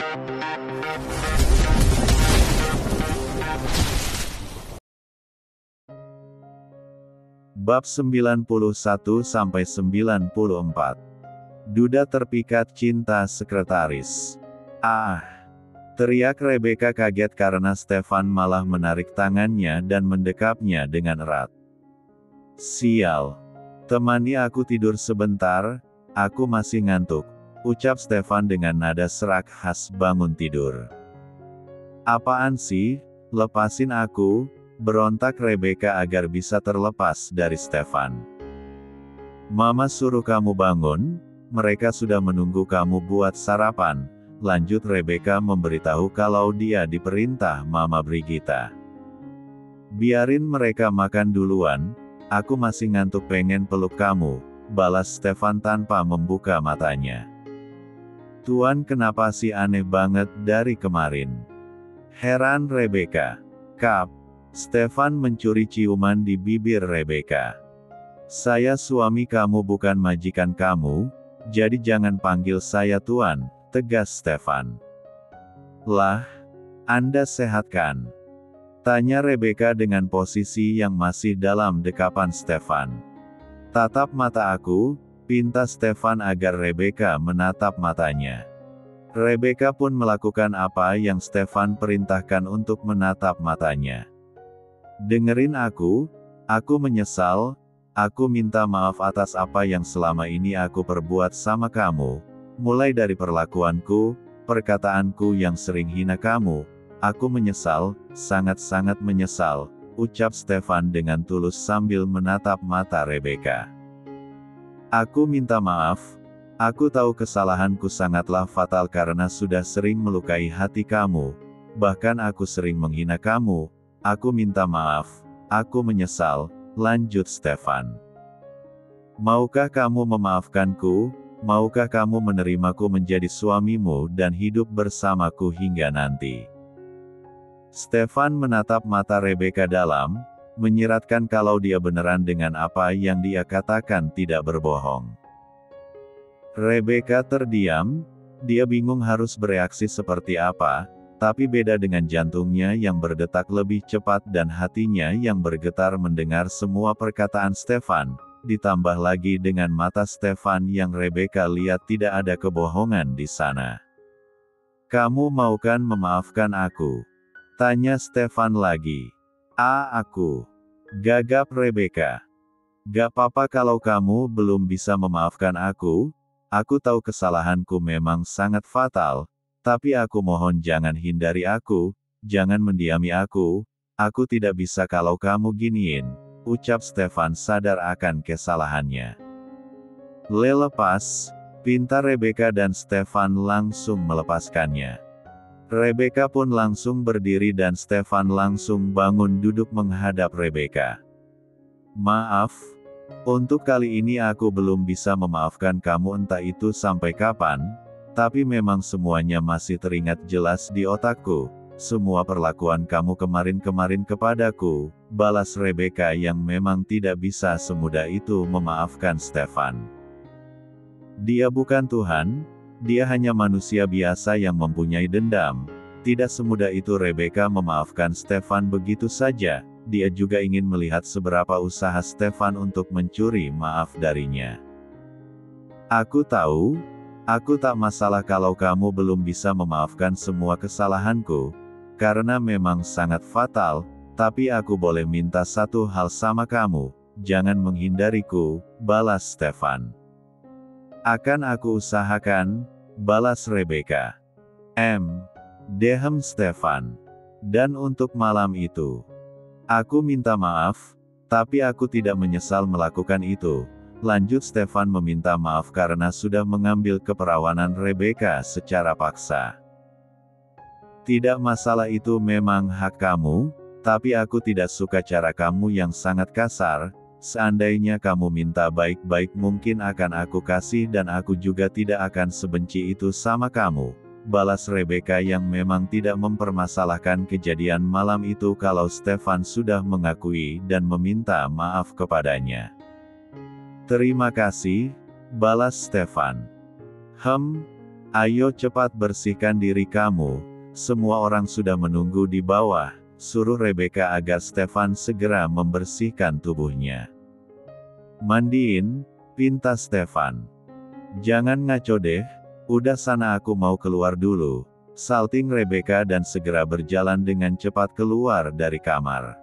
Bab 91-94. Duda terpikat cinta sekretaris. Ah! Teriak Rebecca kaget karena Stefan malah menarik tangannya dan mendekapnya dengan erat. Sial! Temani aku tidur sebentar, aku masih ngantuk, ucap Stefan dengan nada serak khas bangun tidur. Apaan sih? Lepasin aku, berontak Rebecca agar bisa terlepas dari Stefan. Mama suruh kamu bangun, mereka sudah menunggu kamu buat sarapan, lanjut Rebecca memberitahu kalau dia diperintah Mama Brigitta. Biarin mereka makan duluan, aku masih ngantuk pengen peluk kamu, balas Stefan tanpa membuka matanya. Tuan kenapa sih aneh banget dari kemarin? Heran Rebecca. Kap. Stefan mencuri ciuman di bibir Rebecca. Saya suami kamu bukan majikan kamu, jadi jangan panggil saya Tuan, tegas Stefan. Lah, Anda sehat kan? Tanya Rebecca dengan posisi yang masih dalam dekapan Stefan. Tatap mata aku, pinta Stefan agar Rebecca menatap matanya. Rebecca pun melakukan apa yang Stefan perintahkan untuk menatap matanya. Dengerin aku menyesal, aku minta maaf atas apa yang selama ini aku perbuat sama kamu, mulai dari perlakuanku, perkataanku yang sering hina kamu, aku menyesal, sangat-sangat menyesal, ucap Stefan dengan tulus sambil menatap mata Rebecca. Aku minta maaf, aku tahu kesalahanku sangatlah fatal karena sudah sering melukai hati kamu, bahkan aku sering menghina kamu. Aku minta maaf, aku menyesal, lanjut Stefan. Maukah kamu memaafkanku? Maukah kamu menerimaku menjadi suamimu dan hidup bersamaku hingga nanti? Stefan menatap mata Rebecca dalam, menyiratkan kalau dia beneran dengan apa yang dia katakan tidak berbohong. Rebecca terdiam, dia bingung harus bereaksi seperti apa. Tapi beda dengan jantungnya yang berdetak lebih cepat dan hatinya yang bergetar mendengar semua perkataan Stefan, ditambah lagi dengan mata Stefan yang Rebecca lihat tidak ada kebohongan di sana. Kamu mau kan memaafkan aku? Tanya Stefan lagi. Aku. Gagap Rebecca. Gak apa-apa kalau kamu belum bisa memaafkan aku tahu kesalahanku memang sangat fatal. Tapi aku mohon jangan hindari aku, jangan mendiami aku tidak bisa kalau kamu giniin, ucap Stefan sadar akan kesalahannya. Lepas, pinta Rebecca dan Stefan langsung melepaskannya. Rebecca pun langsung berdiri dan Stefan langsung bangun duduk menghadap Rebecca. Maaf, untuk kali ini aku belum bisa memaafkan kamu entah itu sampai kapan. Tapi memang semuanya masih teringat jelas di otakku, semua perlakuan kamu kemarin-kemarin kepadaku, balas Rebecca yang memang tidak bisa semudah itu memaafkan Stefan. Dia bukan Tuhan, dia hanya manusia biasa yang mempunyai dendam, tidak semudah itu Rebecca memaafkan Stefan begitu saja, dia juga ingin melihat seberapa usaha Stefan untuk mencuri maaf darinya. Aku tahu, aku tak masalah kalau kamu belum bisa memaafkan semua kesalahanku, karena memang sangat fatal, tapi aku boleh minta satu hal sama kamu, jangan menghindariku, balas Stefan. Akan aku usahakan, balas Rebecca. Dehem Stefan. Dan untuk malam itu, aku minta maaf, tapi aku tidak menyesal melakukan itu. Lanjut Stefan meminta maaf karena sudah mengambil keperawanan Rebecca secara paksa. Tidak masalah itu memang hak kamu, tapi aku tidak suka cara kamu yang sangat kasar, seandainya kamu minta baik-baik mungkin akan aku kasih dan aku juga tidak akan sebenci itu sama kamu, balas Rebecca yang memang tidak mempermasalahkan kejadian malam itu kalau Stefan sudah mengakui dan meminta maaf kepadanya. Terima kasih, balas Stefan. Ayo cepat bersihkan diri kamu, semua orang sudah menunggu di bawah, suruh Rebecca agar Stefan segera membersihkan tubuhnya. Mandiin, pinta Stefan. Jangan ngaco deh, udah sana aku mau keluar dulu, salting Rebecca dan segera berjalan dengan cepat keluar dari kamar.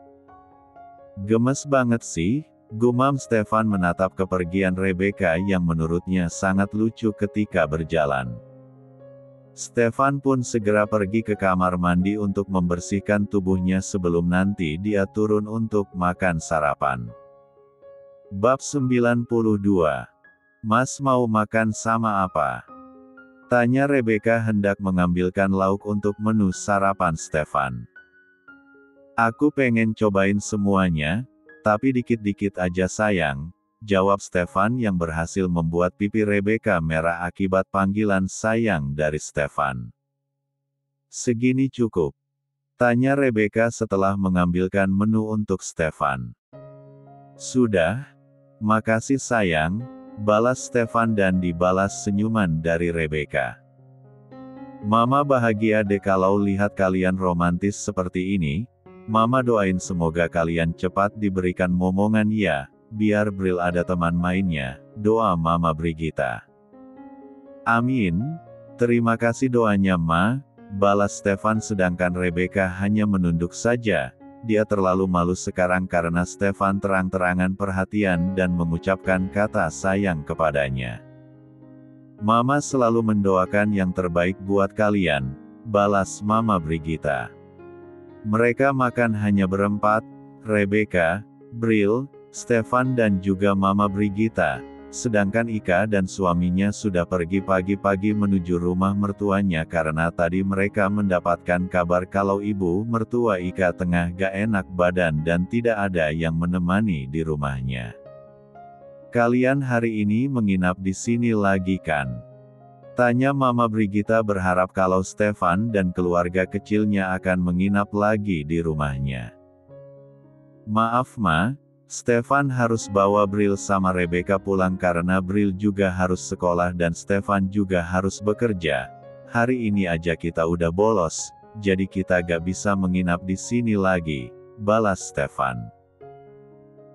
Gemes banget sih, gumam Stefan menatap kepergian Rebecca yang menurutnya sangat lucu ketika berjalan. Stefan pun segera pergi ke kamar mandi untuk membersihkan tubuhnya sebelum nanti dia turun untuk makan sarapan. Bab 92. Mas mau makan sama apa? Tanya Rebecca hendak mengambilkan lauk untuk menu sarapan Stefan. Aku pengen cobain semuanya, tapi dikit-dikit aja sayang, jawab Stefan yang berhasil membuat pipi Rebecca merah akibat panggilan sayang dari Stefan. Segini cukup? Tanya Rebecca setelah mengambilkan menu untuk Stefan. Sudah? Makasih sayang, balas Stefan dan dibalas senyuman dari Rebecca. Mama bahagia deh kalau lihat kalian romantis seperti ini, Mama doain semoga kalian cepat diberikan momongan ya, biar Bril ada teman mainnya, doa Mama Brigita. Amin, terima kasih doanya Ma, balas Stefan sedangkan Rebecca hanya menunduk saja, dia terlalu malu sekarang karena Stefan terang-terangan perhatian dan mengucapkan kata sayang kepadanya. Mama selalu mendoakan yang terbaik buat kalian, balas Mama Brigita. Mereka makan hanya berempat, Rebecca, Bril, Stefan dan juga Mama Brigita, sedangkan Ika dan suaminya sudah pergi pagi-pagi menuju rumah mertuanya karena tadi mereka mendapatkan kabar kalau ibu mertua Ika tengah gak enak badan dan tidak ada yang menemani di rumahnya. Kalian hari ini menginap di sini lagi kan? Tanya Mama Brigita berharap kalau Stefan dan keluarga kecilnya akan menginap lagi di rumahnya. Maaf Ma, Stefan harus bawa Bril sama Rebecca pulang karena Bril juga harus sekolah dan Stefan juga harus bekerja. Hari ini aja kita udah bolos, jadi kita gak bisa menginap di sini lagi, balas Stefan.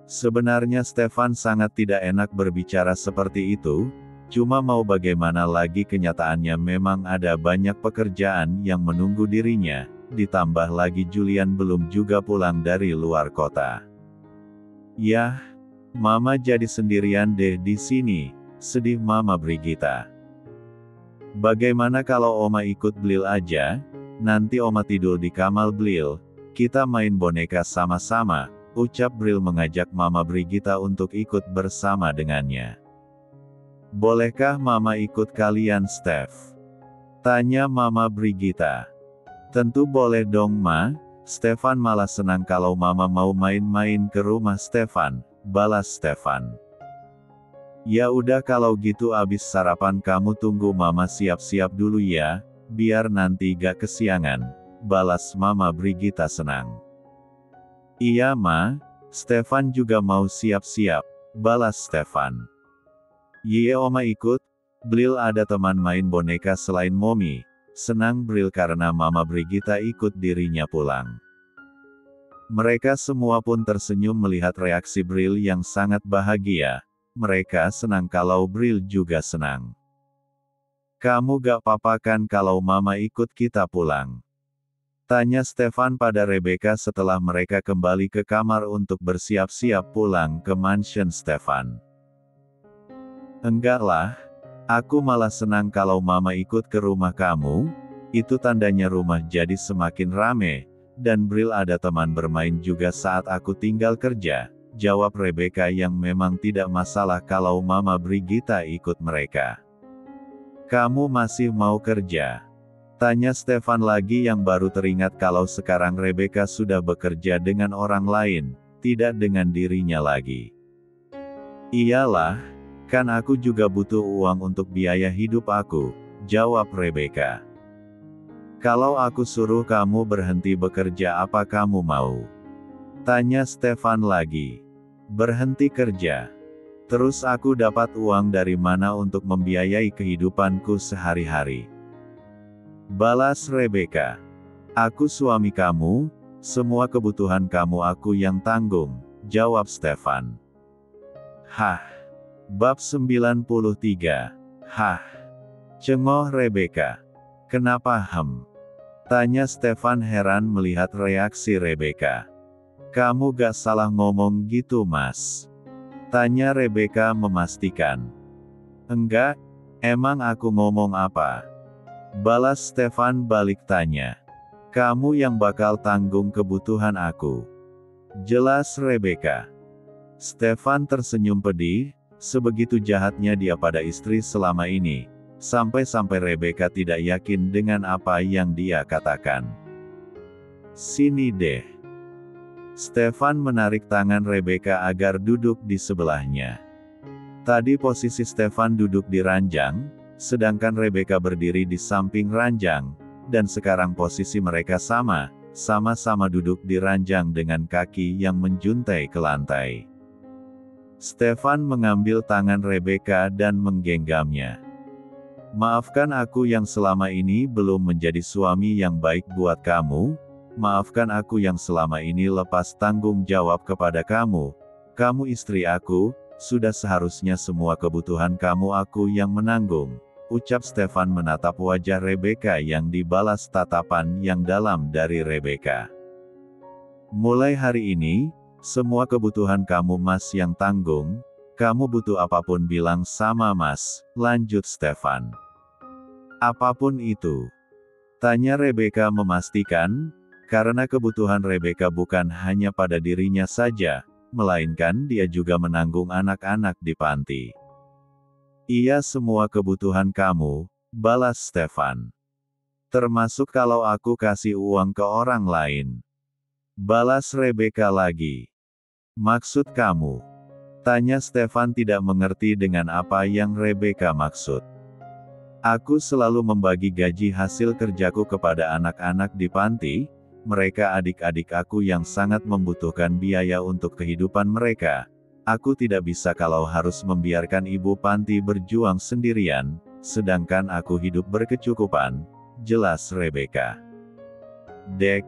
Sebenarnya Stefan sangat tidak enak berbicara seperti itu, cuma mau bagaimana lagi kenyataannya memang ada banyak pekerjaan yang menunggu dirinya, ditambah lagi Julian belum juga pulang dari luar kota. Yah, Mama jadi sendirian deh di sini, sedih Mama Brigita. Bagaimana kalau Oma ikut Blil aja? Nanti Oma tidur di kamar Blil, kita main boneka sama-sama, ucap Bril mengajak Mama Brigita untuk ikut bersama dengannya. Bolehkah Mama ikut kalian Steph? Tanya Mama Brigita. Tentu boleh dong Ma, Stefan malah senang kalau Mama mau main-main ke rumah Stefan, balas Stefan. Ya udah kalau gitu abis sarapan kamu tunggu Mama siap-siap dulu ya, biar nanti gak kesiangan, balas Mama Brigita senang. Iya Ma, Stefan juga mau siap-siap, balas Stefan. Ye Oma ikut, Bril ada teman main boneka selain Momi, senang Bril karena Mama Brigita ikut dirinya pulang. Mereka semua pun tersenyum melihat reaksi Bril yang sangat bahagia, mereka senang kalau Bril juga senang. Kamu gak apa-apa kan kalau Mama ikut kita pulang? Tanya Stefan pada Rebecca setelah mereka kembali ke kamar untuk bersiap-siap pulang ke mansion Stefan. Enggak lah, aku malah senang kalau Mama ikut ke rumah kamu, itu tandanya rumah jadi semakin rame, dan Bril ada teman bermain juga saat aku tinggal kerja, jawab Rebecca yang memang tidak masalah kalau Mama Brigita ikut mereka. Kamu masih mau kerja? Tanya Stefan lagi yang baru teringat kalau sekarang Rebecca sudah bekerja dengan orang lain, tidak dengan dirinya lagi. Iyalah, kan aku juga butuh uang untuk biaya hidup aku, jawab Rebecca. Kalau aku suruh kamu berhenti bekerja apa kamu mau? Tanya Stefan lagi. Berhenti kerja? Terus aku dapat uang dari mana untuk membiayai kehidupanku sehari-hari? Balas Rebeka. Aku suami kamu, semua kebutuhan kamu aku yang tanggung, jawab Stefan. Hah. Bab 93. Hah. Cengok Rebeka. Kenapa Tanya Stefan heran melihat reaksi Rebeka. Kamu gak salah ngomong gitu mas? Tanya Rebeka memastikan. Enggak, emang aku ngomong apa? Balas Stefan balik tanya. Kamu yang bakal tanggung kebutuhan aku. Jelas Rebeka. Stefan tersenyum pedih, sebegitu jahatnya dia pada istri selama ini, sampai-sampai Rebeka tidak yakin dengan apa yang dia katakan. Sini deh. Stefan menarik tangan Rebeka agar duduk di sebelahnya. Tadi posisi Stefan duduk di ranjang, sedangkan Rebeka berdiri di samping ranjang, dan sekarang posisi mereka sama-sama duduk di ranjang dengan kaki yang menjuntai ke lantai. Stefan mengambil tangan Rebeka dan menggenggamnya. Maafkan aku yang selama ini belum menjadi suami yang baik buat kamu. Maafkan aku yang selama ini lepas tanggung jawab kepada kamu. Kamu istri aku, sudah seharusnya semua kebutuhan kamu aku yang menanggung, ucap Stefan menatap wajah Rebeka yang dibalas tatapan yang dalam dari Rebeka. Mulai hari ini, semua kebutuhan kamu mas yang tanggung, kamu butuh apapun bilang sama mas, lanjut Stefan. Apapun itu? Tanya Rebeka memastikan, karena kebutuhan Rebeka bukan hanya pada dirinya saja, melainkan dia juga menanggung anak-anak di panti. Iya semua kebutuhan kamu, balas Stefan. Termasuk kalau aku kasih uang ke orang lain. Balas Rebeka lagi. Maksud kamu? Tanya Stefan tidak mengerti dengan apa yang Rebeka maksud. Aku selalu membagi gaji hasil kerjaku kepada anak-anak di panti. Mereka adik-adik aku yang sangat membutuhkan biaya untuk kehidupan mereka. Aku tidak bisa kalau harus membiarkan ibu panti berjuang sendirian, sedangkan aku hidup berkecukupan, jelas Rebeka. Dek.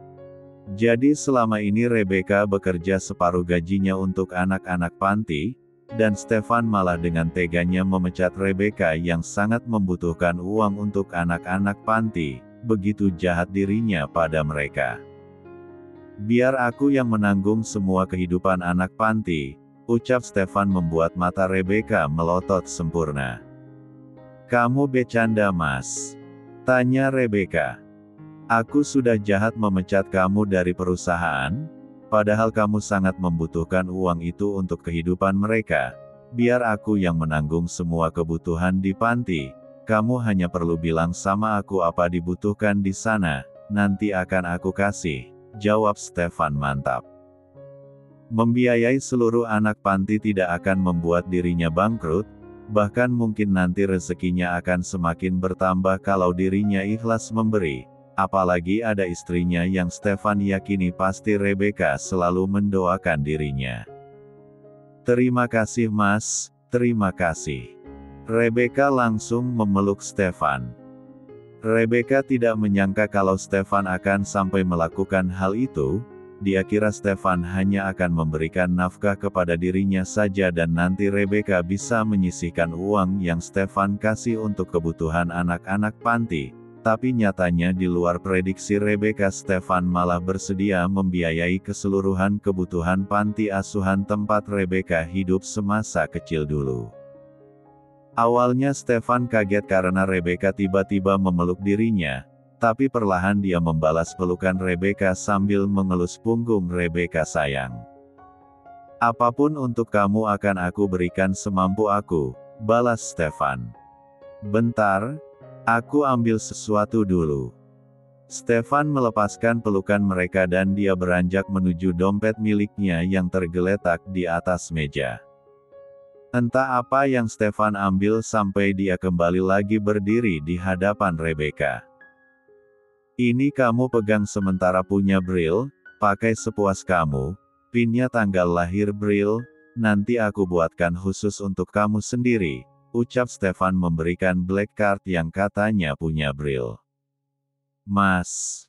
Jadi selama ini Rebeka bekerja separuh gajinya untuk anak-anak panti, dan Stefan malah dengan teganya memecat Rebeka yang sangat membutuhkan uang untuk anak-anak panti. Begitu jahat dirinya pada mereka. Biar aku yang menanggung semua kehidupan anak panti, ucap Stefan membuat mata Rebeka melotot sempurna. Kamu bercanda mas? Tanya Rebeka. Aku sudah jahat memecat kamu dari perusahaan, padahal kamu sangat membutuhkan uang itu untuk kehidupan mereka. Biar aku yang menanggung semua kebutuhan di panti. Kamu hanya perlu bilang sama aku apa dibutuhkan di sana, nanti akan aku kasih, jawab Stefan mantap. Membiayai seluruh anak panti tidak akan membuat dirinya bangkrut, bahkan mungkin nanti rezekinya akan semakin bertambah kalau dirinya ikhlas memberi, apalagi ada istrinya yang Stefan yakini pasti Rebeka selalu mendoakan dirinya. Terima kasih mas, terima kasih. Rebeka langsung memeluk Stefan. Rebeka tidak menyangka kalau Stefan akan sampai melakukan hal itu. Dia kira Stefan hanya akan memberikan nafkah kepada dirinya saja dan nanti Rebeka bisa menyisihkan uang yang Stefan kasih untuk kebutuhan anak-anak panti. Tapi nyatanya di luar prediksi Rebeka, Stefan malah bersedia membiayai keseluruhan kebutuhan panti asuhan tempat Rebeka hidup semasa kecil dulu. Awalnya Stefan kaget karena Rebeka tiba-tiba memeluk dirinya, tapi perlahan dia membalas pelukan Rebeka sambil mengelus punggung Rebeka sayang. Apapun untuk kamu akan aku berikan semampu aku, balas Stefan. Bentar, aku ambil sesuatu dulu. Stefan melepaskan pelukan mereka dan dia beranjak menuju dompet miliknya yang tergeletak di atas meja. Entah apa yang Stefan ambil sampai dia kembali lagi berdiri di hadapan Rebeka. Ini kamu pegang sementara punya Bril, pakai sepuas kamu, pinnya tanggal lahir Bril, nanti aku buatkan khusus untuk kamu sendiri, ucap Stefan memberikan black card yang katanya punya Bril. Mas,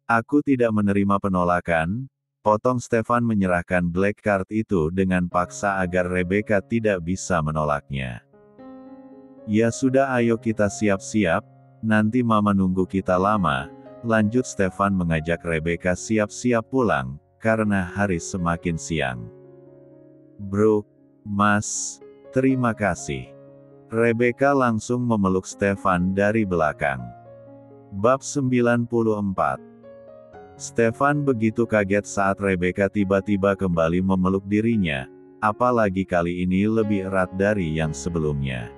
aku tidak menerima penolakan, potong Stefan menyerahkan black card itu dengan paksa agar Rebecca tidak bisa menolaknya. Ya sudah, ayo kita siap-siap, nanti mama nunggu kita lama, lanjut Stefan mengajak Rebecca siap-siap pulang, karena hari semakin siang. Bro, Mas, terima kasih. Rebecca langsung memeluk Stefan dari belakang. Bab 94. Stefan begitu kaget saat Rebecca tiba-tiba kembali memeluk dirinya, apalagi kali ini lebih erat dari yang sebelumnya.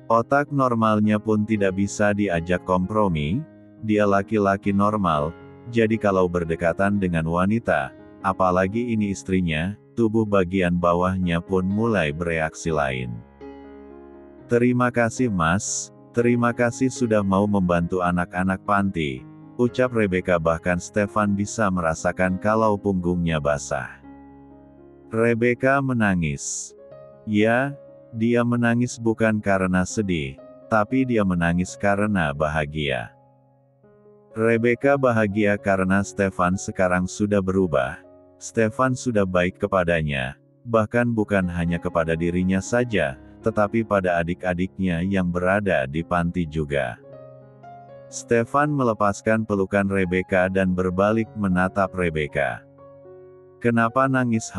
Otak normalnya pun tidak bisa diajak kompromi, dia laki-laki normal, jadi kalau berdekatan dengan wanita, apalagi ini istrinya, tubuh bagian bawahnya pun mulai bereaksi lain. Terima kasih Mas, terima kasih sudah mau membantu anak-anak panti, ucap Rebecca, bahkan Stefan bisa merasakan kalau punggungnya basah. Rebecca menangis. Ya, dia menangis bukan karena sedih, tapi dia menangis karena bahagia. Rebecca bahagia karena Stefan sekarang sudah berubah. Stefan sudah baik kepadanya, bahkan bukan hanya kepada dirinya saja, tetapi pada adik-adiknya yang berada di panti juga. Stefan melepaskan pelukan Rebecca dan berbalik menatap Rebecca. Kenapa nangis?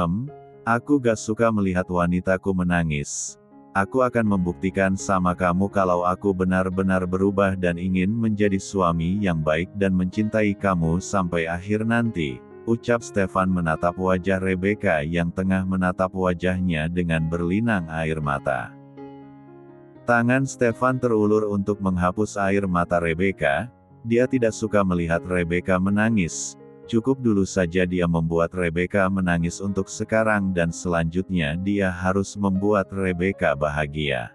Aku gak suka melihat wanitaku menangis. Aku akan membuktikan sama kamu kalau aku benar-benar berubah dan ingin menjadi suami yang baik dan mencintai kamu sampai akhir nanti, ucap Stefan menatap wajah Rebecca yang tengah menatap wajahnya dengan berlinang air mata. Tangan Stefan terulur untuk menghapus air mata Rebecca. Dia tidak suka melihat Rebecca menangis. Cukup dulu saja dia membuat Rebecca menangis untuk sekarang dan selanjutnya dia harus membuat Rebecca bahagia.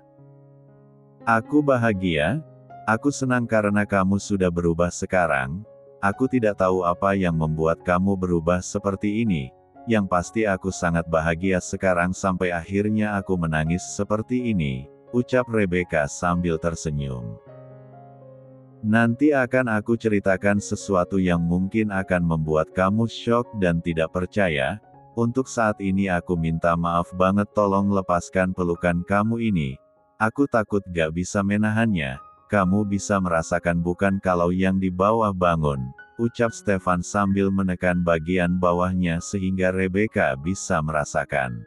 Aku bahagia, aku senang karena kamu sudah berubah sekarang. Aku tidak tahu apa yang membuat kamu berubah seperti ini. Yang pasti aku sangat bahagia sekarang sampai akhirnya aku menangis seperti ini, ucap Rebecca sambil tersenyum. Nanti akan aku ceritakan sesuatu yang mungkin akan membuat kamu syok dan tidak percaya. Untuk saat ini aku minta maaf banget, tolong lepaskan pelukan kamu ini. Aku takut gak bisa menahannya. Kamu bisa merasakan bukan kalau yang di bawah bangun, ucap Stefan sambil menekan bagian bawahnya sehingga Rebecca bisa merasakan.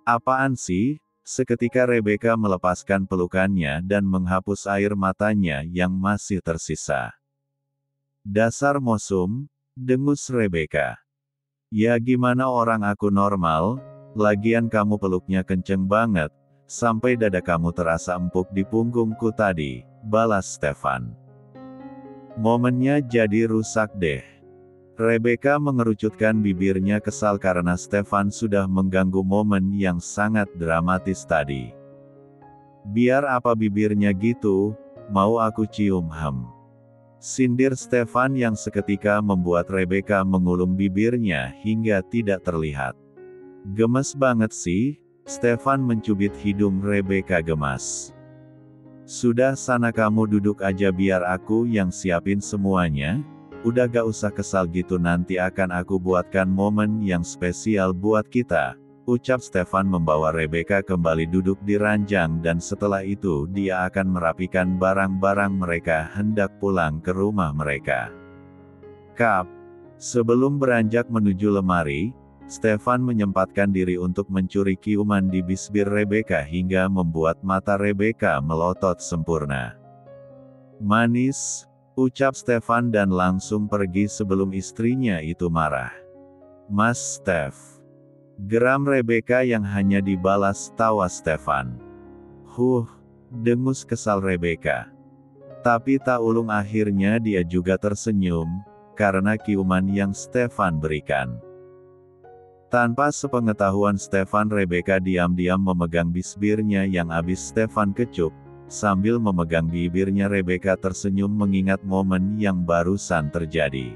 Apaan sih? Seketika Rebecca melepaskan pelukannya dan menghapus air matanya yang masih tersisa. Dasar mosum, dengus Rebecca. Ya gimana orang aku normal, lagian kamu peluknya kenceng banget, sampai dada kamu terasa empuk di punggungku tadi, balas Stefan. Momennya jadi rusak deh. Rebecca mengerucutkan bibirnya kesal karena Stefan sudah mengganggu momen yang sangat dramatis tadi. Biar apa bibirnya gitu, mau aku cium sindir Stefan yang seketika membuat Rebecca mengulum bibirnya hingga tidak terlihat. Gemes banget sih, Stefan mencubit hidung Rebecca gemas. Sudah sana kamu duduk aja biar aku yang siapin semuanya. Udah gak usah kesal gitu, nanti akan aku buatkan momen yang spesial buat kita, ucap Stefan membawa Rebecca kembali duduk di ranjang dan setelah itu dia akan merapikan barang-barang mereka hendak pulang ke rumah mereka. Sebelum beranjak menuju lemari, Stefan menyempatkan diri untuk mencuri ciuman di bibir Rebecca hingga membuat mata Rebecca melotot sempurna. Manis, ucap Stefan dan langsung pergi sebelum istrinya itu marah. Mas Stef, geram Rebecca yang hanya dibalas tawa Stefan. Dengus kesal Rebecca. Tapi tak ulung akhirnya dia juga tersenyum, karena ciuman yang Stefan berikan. Tanpa sepengetahuan Stefan, Rebecca diam-diam memegang bibirnya yang abis Stefan kecup. Sambil memegang bibirnya Rebecca tersenyum mengingat momen yang barusan terjadi.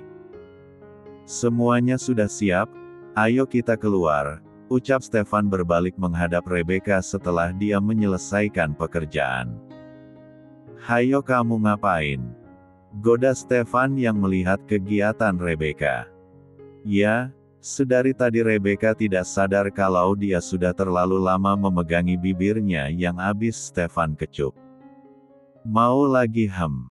Semuanya sudah siap, ayo kita keluar, Ucap Stefan berbalik menghadap Rebecca setelah dia menyelesaikan pekerjaan. Hayo kamu ngapain? Goda Stefan yang melihat kegiatan Rebecca. Ya, sedari tadi Rebecca tidak sadar kalau dia sudah terlalu lama memegangi bibirnya yang abis Stefan kecup. Mau lagi